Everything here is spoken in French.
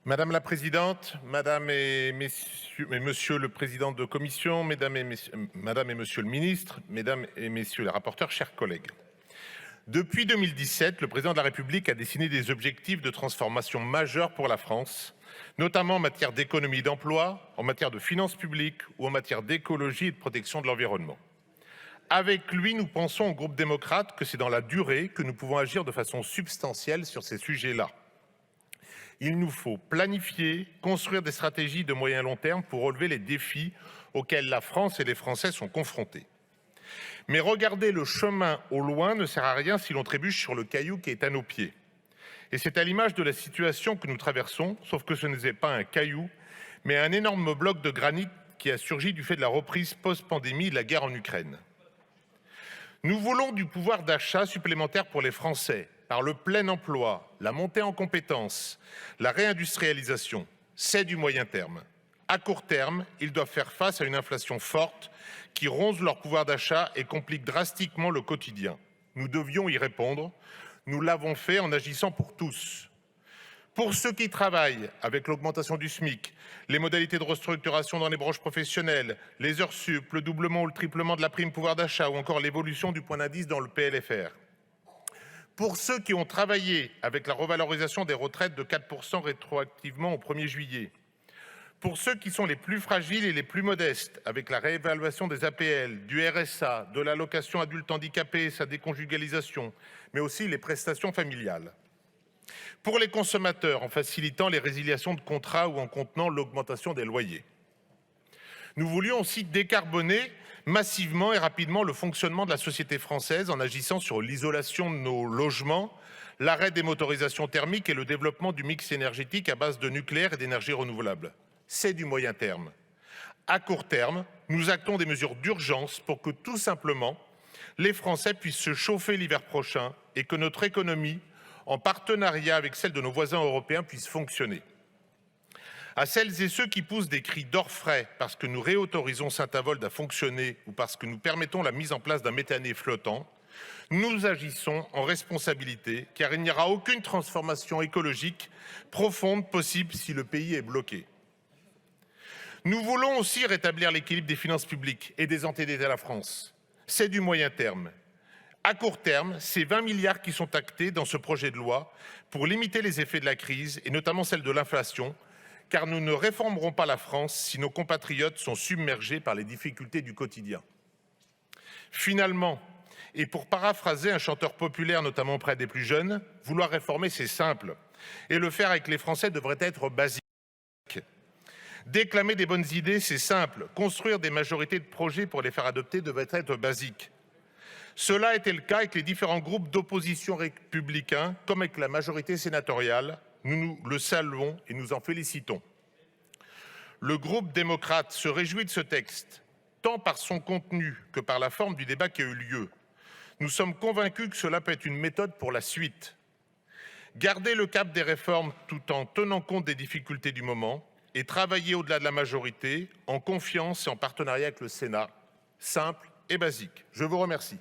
Madame la présidente, madame et monsieur le président de commission, madame et monsieur le ministre, mesdames et messieurs les rapporteurs, chers collègues. Depuis 2017, le président de la République a dessiné des objectifs de transformation majeurs pour la France, notamment en matière d'économie et d'emploi, en matière de finances publiques ou en matière d'écologie et de protection de l'environnement. Avec lui, nous pensons au groupe démocrate que c'est dans la durée que nous pouvons agir de façon substantielle sur ces sujets-là. Il nous faut planifier, construire des stratégies de moyen et long terme pour relever les défis auxquels la France et les Français sont confrontés. Mais regarder le chemin au loin ne sert à rien si l'on trébuche sur le caillou qui est à nos pieds. Et c'est à l'image de la situation que nous traversons, sauf que ce n'est pas un caillou, mais un énorme bloc de granit qui a surgi du fait de la reprise post-pandémie de la guerre en Ukraine. Nous voulons du pouvoir d'achat supplémentaire pour les Français, par le plein emploi, la montée en compétences, la réindustrialisation. C'est du moyen terme. À court terme, ils doivent faire face à une inflation forte qui ronge leur pouvoir d'achat et complique drastiquement le quotidien. Nous devions y répondre. Nous l'avons fait en agissant pour tous. Pour ceux qui travaillent, avec l'augmentation du SMIC, les modalités de restructuration dans les branches professionnelles, les heures sup, le doublement ou le triplement de la prime pouvoir d'achat ou encore l'évolution du point d'indice dans le PLFR. Pour ceux qui ont travaillé avec la revalorisation des retraites de 4% rétroactivement au 1er juillet. Pour ceux qui sont les plus fragiles et les plus modestes, avec la réévaluation des APL, du RSA, de l'allocation adulte handicapé et sa déconjugalisation, mais aussi les prestations familiales. Pour les consommateurs, en facilitant les résiliations de contrats ou en contenant l'augmentation des loyers. Nous voulions aussi décarboner massivement et rapidement le fonctionnement de la société française en agissant sur l'isolation de nos logements, l'arrêt des motorisations thermiques et le développement du mix énergétique à base de nucléaire et d'énergie renouvelable. C'est du moyen terme. À court terme, nous actons des mesures d'urgence pour que tout simplement les Français puissent se chauffer l'hiver prochain et que notre économie, en partenariat avec celle de nos voisins européens, puisse fonctionner. À celles et ceux qui poussent des cris d'orfraie parce que nous réautorisons Saint-Avold à fonctionner ou parce que nous permettons la mise en place d'un méthanier flottant, nous agissons en responsabilité car il n'y aura aucune transformation écologique profonde possible si le pays est bloqué. Nous voulons aussi rétablir l'équilibre des finances publiques et des endetter la France. C'est du moyen terme. À court terme, c'est 20 milliards qui sont actés dans ce projet de loi pour limiter les effets de la crise et notamment celle de l'inflation, car nous ne réformerons pas la France si nos compatriotes sont submergés par les difficultés du quotidien. Finalement, et pour paraphraser un chanteur populaire notamment auprès des plus jeunes, vouloir réformer c'est simple et le faire avec les Français devrait être basique. Déclamer des bonnes idées c'est simple, construire des majorités de projets pour les faire adopter devrait être basique. Cela était le cas avec les différents groupes d'opposition républicains comme avec la majorité sénatoriale. Nous le saluons et nous en félicitons. Le groupe démocrate se réjouit de ce texte, tant par son contenu que par la forme du débat qui a eu lieu. Nous sommes convaincus que cela peut être une méthode pour la suite. Garder le cap des réformes tout en tenant compte des difficultés du moment et travailler au-delà de la majorité, en confiance et en partenariat avec le Sénat. Simple et basique. Je vous remercie.